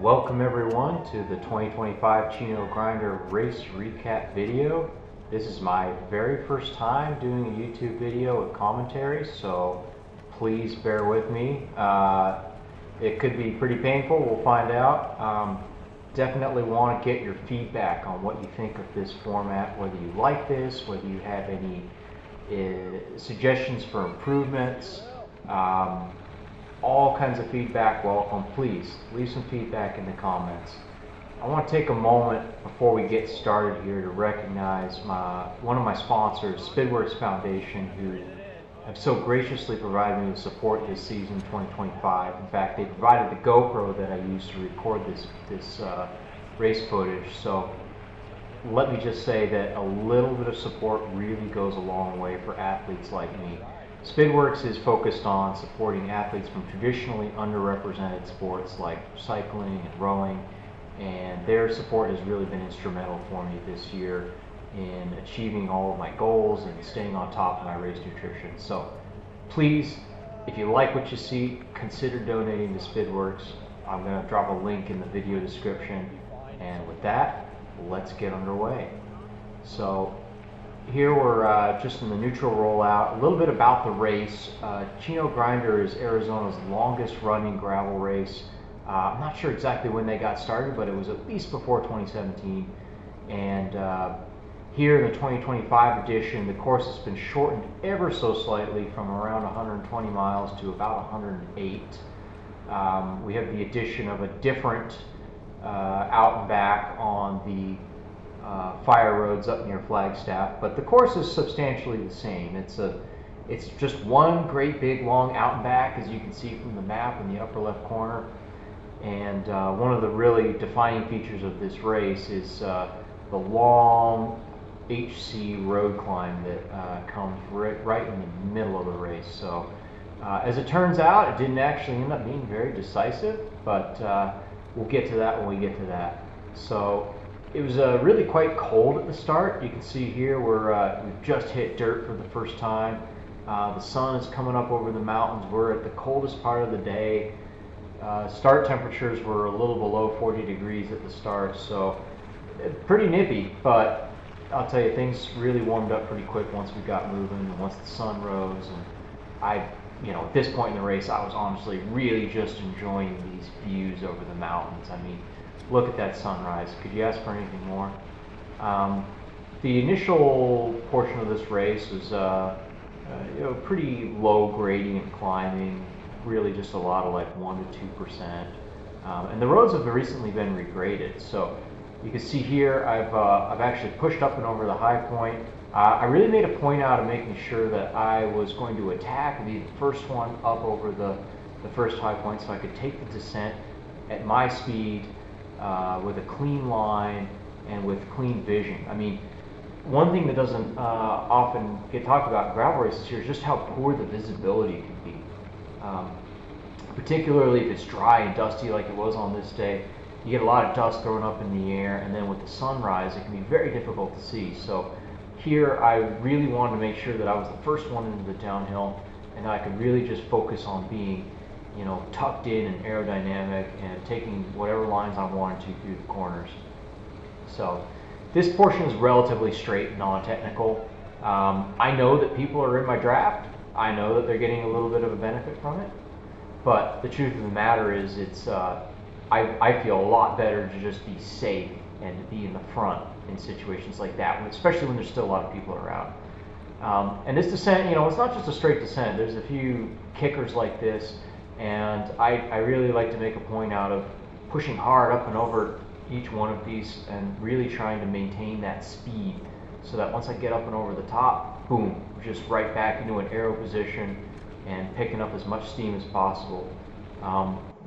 Welcome everyone to the 2025 Chino Grinder race recap video. This is my very first time doing a YouTube video with commentary, so please bear with me. It could be pretty painful, we'll find out. Definitely want to get your feedback on what you think of this format, whether you like this, whether you have any suggestions for improvements. All kinds of feedback welcome. Please leave some feedback in the comments. I want to take a moment before we get started here to recognize one of my sponsors, Speedworks Foundation, who have so graciously provided me with support this season 2025. In fact, they provided the GoPro that I used to record this race footage. So let me just say that a little bit of support really goes a long way for athletes like me. Speedworks is focused on supporting athletes from traditionally underrepresented sports like cycling and rowing, and their support has really been instrumental for me this year in achieving all of my goals and staying on top of my race nutrition. So please, if you like what you see, consider donating to Speedworks. I'm going to drop a link in the video description, and with that, let's get underway. So here we're just in the neutral rollout. A little bit about the race. Chino Grinder is Arizona's longest running gravel race. I'm not sure exactly when they got started, but it was at least before 2017. And here in the 2025 edition, the course has been shortened ever so slightly from around 120 miles to about 108. We have the addition of a different out and back on the fire roads up near Flagstaff, but the course is substantially the same. It's just one great big long out and back, as you can see from the map in the upper left corner. And one of the really defining features of this race is the long HC road climb that comes right in the middle of the race. So as it turns out, it didn't actually end up being very decisive, but we'll get to that when we get to that. So it was really quite cold at the start. You can see here we've just hit dirt for the first time. The sun is coming up over the mountains. We're at the coldest part of the day. Start temperatures were a little below 40 degrees at the start, so pretty nippy, but I'll tell you, things really warmed up pretty quick once we got moving and once the sun rose. And at this point in the race, I was honestly really just enjoying these views over the mountains. I mean, look at that sunrise. Could you ask for anything more? The initial portion of this race was pretty low gradient climbing, really just a lot of like 1 to 2%. And the roads have recently been regraded. So you can see here I've actually pushed up and over the high point. I really made a point out of making sure that I was going to attack and be the first one up over the first high point, so I could take the descent at my speed, with a clean line and with clean vision. I mean, one thing that doesn't often get talked about in gravel races here is just how poor the visibility can be. Particularly if it's dry and dusty like it was on this day. You get a lot of dust thrown up in the air, and then with the sunrise it can be very difficult to see. So here I really wanted to make sure that I was the first one into the downhill, and I could really just focus on being tucked in and aerodynamic and taking whatever lines I wanted to through the corners. So this portion is relatively straight and non-technical. I know that people are in my draft. I know that they're getting a little bit of a benefit from it, but the truth of the matter is I feel a lot better to just be safe and to be in the front in situations like that, especially when there's still a lot of people around. And this descent, it's not just a straight descent. There's a few kickers like this, and I really like to make a point out of pushing hard up and over each one of these and really trying to maintain that speed so that once I get up and over the top, boom, just right back into an aero position and picking up as much steam as possible.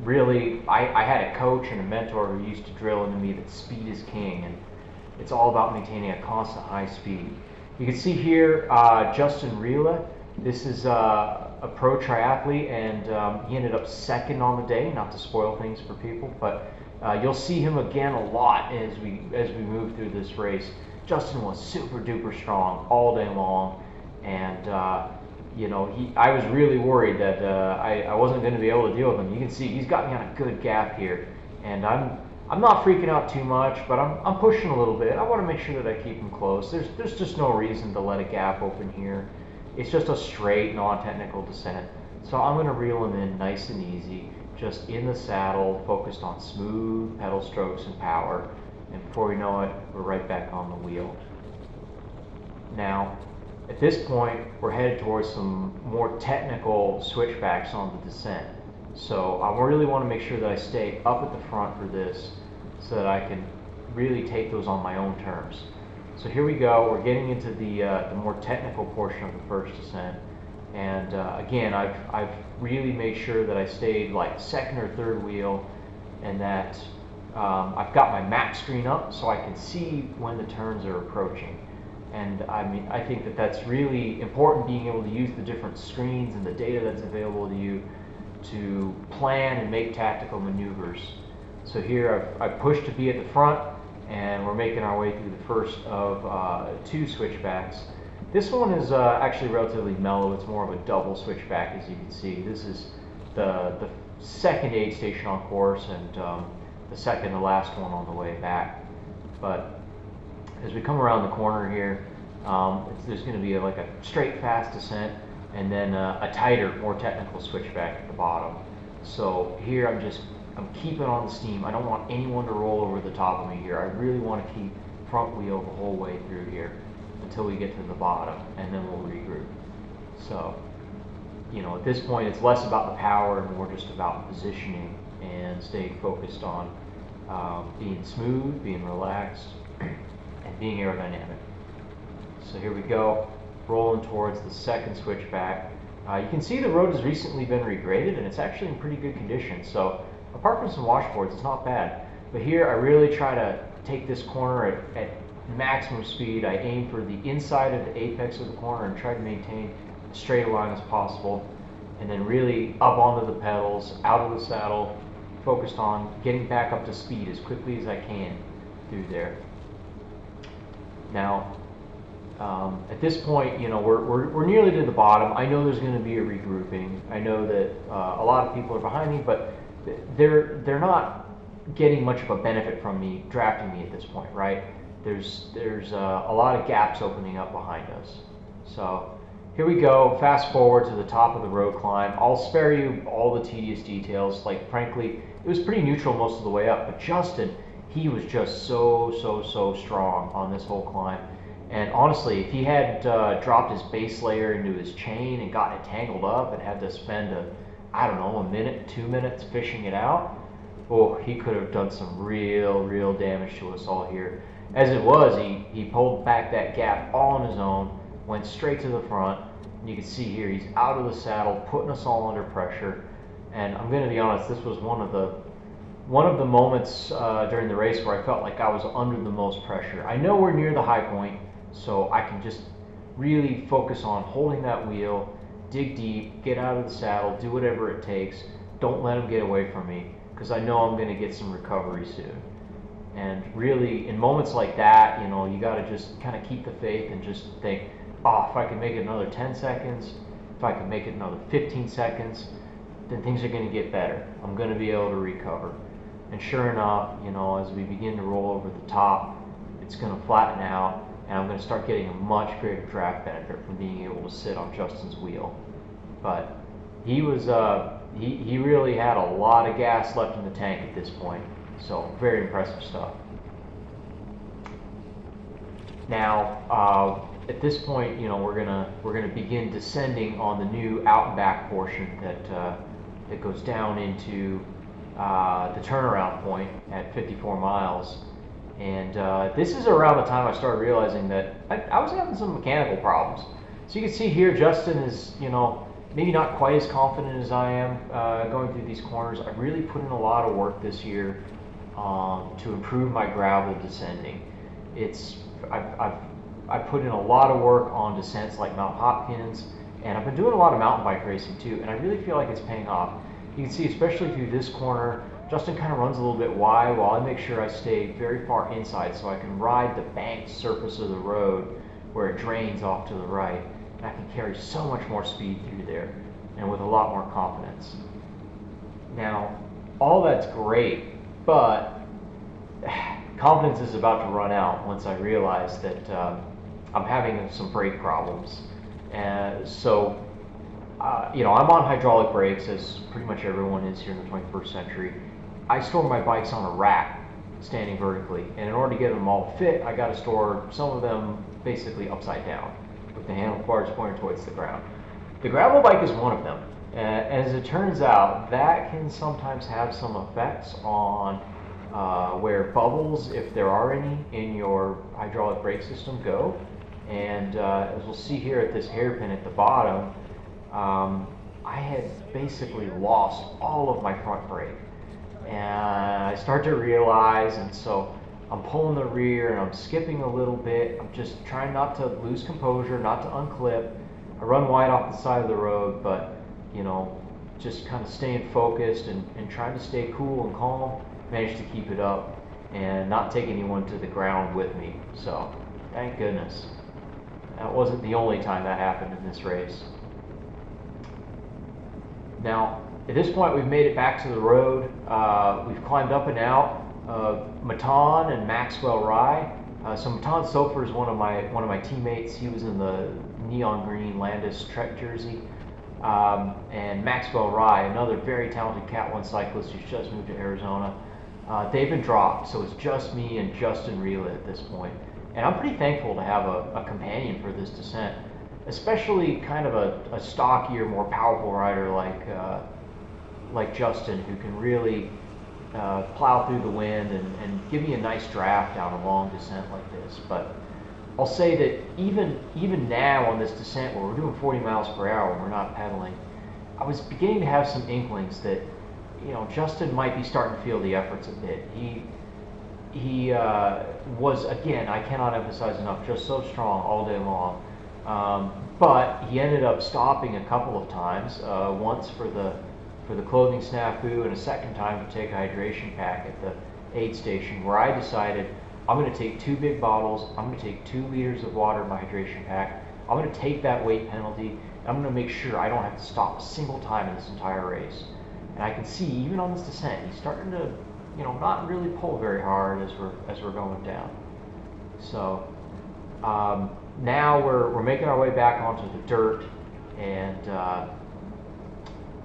Really, I had a coach and a mentor who used to drill into me that speed is king, and it's all about maintaining a constant high speed. You can see here Justin Rila. This is a pro triathlete, and he ended up second on the day, not to spoil things for people, but you'll see him again a lot as we move through this race. Justin was super duper strong all day long, and I was really worried that I wasn't going to be able to deal with him. You can see he's got me on a good gap here, And I'm not freaking out too much, but I'm pushing a little bit. I want to make sure that I keep them close. There's just no reason to let a gap open here. It's just a straight, non-technical descent. So I'm going to reel them in nice and easy, just in the saddle, focused on smooth pedal strokes and power. And before we know it, we're right back on the wheel. Now, at this point, we're headed towards some more technical switchbacks on the descent. So I really want to make sure that I stay up at the front for this so that I can really take those on my own terms. So here we go, we're getting into the more technical portion of the first descent. And again, I've really made sure that I stayed like second or third wheel, and that I've got my map screen up so I can see when the turns are approaching. And I think that that's really important, being able to use the different screens and the data that's available to you to plan and make tactical maneuvers. So here I've pushed to be at the front, and we're making our way through the first of two switchbacks. This one is actually relatively mellow. It's more of a double switchback, as you can see. This is the second aid station on course, and the second to last one on the way back. But as we come around the corner here, there's going to be like a straight fast descent, and then a tighter, more technical switchback at the bottom. So here I'm keeping on the steam. I don't want anyone to roll over the top of me here. I really want to keep front wheel the whole way through here until we get to the bottom, and then we'll regroup. So, at this point, it's less about the power and more just about positioning and staying focused on being smooth, being relaxed, and being aerodynamic. So here we go, rolling towards the second switchback. You can see the road has recently been regraded, and it's actually in pretty good condition. So apart from some washboards, it's not bad. But here I really try to take this corner at maximum speed. I aim for the inside of the apex of the corner and try to maintain as straight a line as possible. And then really up onto the pedals, out of the saddle, focused on getting back up to speed as quickly as I can through there. Now, at this point, we're nearly to the bottom. I know there's going to be a regrouping. I know that a lot of people are behind me, but they're not getting much of a benefit from me drafting me at this point, right? There's a lot of gaps opening up behind us. So here we go, fast forward to the top of the road climb. I'll spare you all the tedious details. Like, frankly, it was pretty neutral most of the way up, but Justin, he was just so strong on this whole climb. And honestly, if he had dropped his base layer into his chain and gotten it tangled up and had to spend a minute, 2 minutes fishing it out, oh, he could have done some real damage to us all here. As it was, he pulled back that gap all on his own, went straight to the front, and you can see here he's out of the saddle, putting us all under pressure. And I'm going to be honest, this was one of the moments during the race where I felt like I was under the most pressure. I know we're near the high point, so I can just really focus on holding that wheel, dig deep, get out of the saddle, do whatever it takes. Don't let him get away from me, because I know I'm going to get some recovery soon. And really, in moments like that, you got to just kind of keep the faith and just think, if I can make it another 10 seconds, if I can make it another 15 seconds, then things are going to get better. I'm going to be able to recover. And sure enough, as we begin to roll over the top, it's going to flatten out, and I'm going to start getting a much greater draft benefit from being able to sit on Justin's wheel. But he was, he really had a lot of gas left in the tank at this point. So very impressive stuff. Now, at this point, we're gonna begin descending on the new out and back portion that goes down into the turnaround point at 54 miles. And this is around the time I started realizing that I was having some mechanical problems. So you can see here, Justin is, maybe not quite as confident as I am going through these corners. I really put in a lot of work this year to improve my gravel descending. I've put in a lot of work on descents like Mount Hopkins, and I've been doing a lot of mountain bike racing too, and I really feel like it's paying off. You can see, especially through this corner, Justin kind of runs a little bit wide while I make sure I stay very far inside so I can ride the banked surface of the road where it drains off to the right, and I can carry so much more speed through there and with a lot more confidence. Now, all that's great, but confidence is about to run out once I realize that I'm having some brake problems. And so, I'm on hydraulic brakes, as pretty much everyone is here in the 21st century. I store my bikes on a rack standing vertically, and in order to get them all fit, I got to store some of them basically upside down with the handlebars pointed towards the ground. The gravel bike is one of them, and as it turns out, that can sometimes have some effects on where bubbles, if there are any, in your hydraulic brake system go. And as we'll see here at this hairpin at the bottom, I had basically lost all of my front brake. And I start to realize, and so I'm pulling the rear and I'm skipping a little bit. I'm just trying not to lose composure, not to unclip. I run wide off the side of the road, but just kind of staying focused and trying to stay cool and calm. Managed to keep it up and not take anyone to the ground with me. So thank goodness. That wasn't the only time that happened in this race. Now, at this point, we've made it back to the road. We've climbed up and out. Matan and Maxwell Rye. So Matan Sofer is one of my teammates. He was in the neon green Landis Trek jersey. And Maxwell Rye, another very talented Cat 1 cyclist who's just moved to Arizona. They've been dropped, so it's just me and Justin Rila at this point. And I'm pretty thankful to have a companion for this descent, especially kind of a stockier, more powerful rider like Justin, who can really plow through the wind and give me a nice draft down a long descent like this. But I'll say that even now on this descent where we're doing 40 miles per hour and we're not pedaling, I was beginning to have some inklings that Justin might be starting to feel the efforts a bit. He was, again, I cannot emphasize enough, just so strong all day long. But he ended up stopping a couple of times, once for the clothing snafu and a second time to take a hydration pack at the aid station, where I decided I'm going to take 2 big bottles, I'm going to take 2 liters of water in my hydration pack, I'm going to take that weight penalty, and I'm going to make sure I don't have to stop a single time in this entire race. And I can see, even on this descent, he's starting to, not really pull very hard as we're going down. So now we're making our way back onto the dirt, and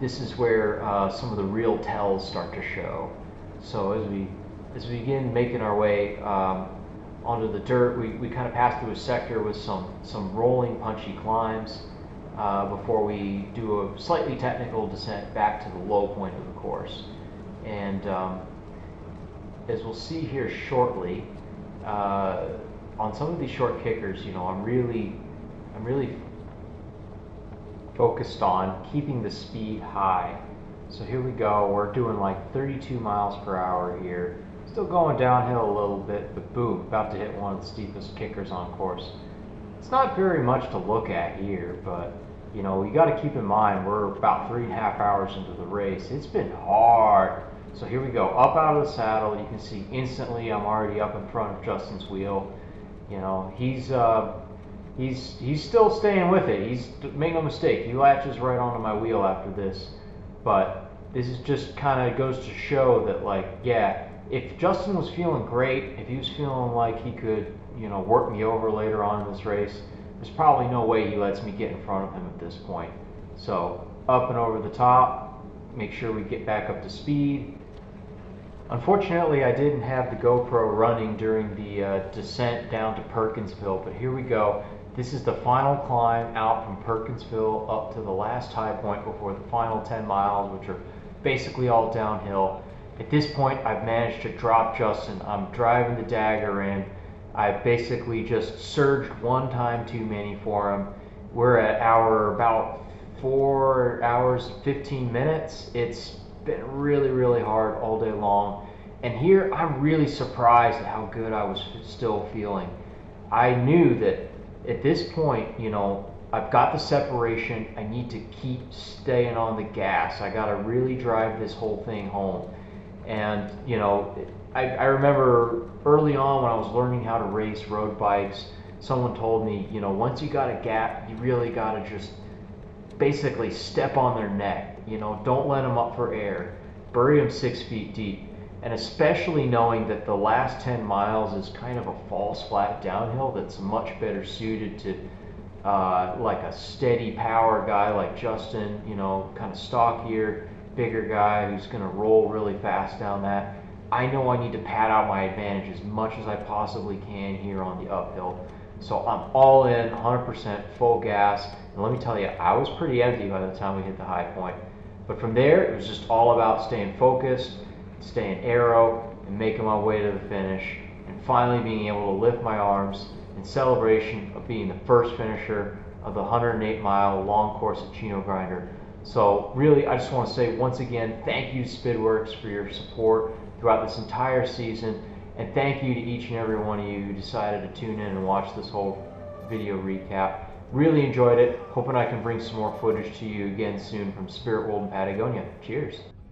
this is where some of the real tells start to show. So as we begin making our way onto the dirt, we kind of pass through a sector with some rolling, punchy climbs. Before we do a slightly technical descent back to the low point of the course. And as we'll see here shortly, on some of these short kickers, I'm really focused on keeping the speed high. So here we go, we're doing like 32 miles per hour here. Still going downhill a little bit, but boom, about to hit one of the steepest kickers on course. It's not very much to look at here, but you got to keep in mind we're about 3.5 hours into the race. It's been hard. So here we go, up out of the saddle. You can see instantly I'm already up in front of Justin's wheel. He's still staying with it. Make no mistake, he latches right onto my wheel after this. But this is just kind of goes to show that if Justin was feeling great, if he was feeling like he could work me over later on in this race, there's probably no way he lets me get in front of him at this point. So up and over the top, make sure we get back up to speed. Unfortunately, I didn't have the GoPro running during the descent down to Perkinsville, but here we go. This is the final climb out from Perkinsville up to the last high point before the final 10 miles, which are basically all downhill. At this point, I've managed to drop Justin. I'm driving the dagger in. I basically just surged one time too many for him. We're at about 4 hours, 15 minutes. It's been really, really hard all day long. And here I'm really surprised at how good I was still feeling. I knew that at this point, I've got the separation. I need to keep staying on the gas. I got to really drive this whole thing home. And, I remember early on when I was learning how to race road bikes, someone told me, once you got a gap, you really got to just basically step on their neck. Don't let them up for air. Bury them 6 feet deep. and especially knowing that the last 10 miles is kind of a false flat downhill that's much better suited to like a steady power guy like Justin, you know, kind of stockier, bigger guy who's going to roll really fast down that. I know I need to pad out my advantage as much as I possibly can here on the uphill. So I'm all in, 100% full gas. And let me tell you, I was pretty empty by the time we hit the high point. But from there, it was just all about staying focused, staying aero, and making my way to the finish. And finally being able to lift my arms in celebration of being the first finisher of the 108-mile long course at Chino Grinder. So really, I just want to say once again, thank you Spidworks for your support throughout this entire season, and thank you to each and every one of you who decided to tune in and watch this whole video recap. Really enjoyed it, hoping I can bring some more footage to you again soon from Spirit World in Patagonia. Cheers!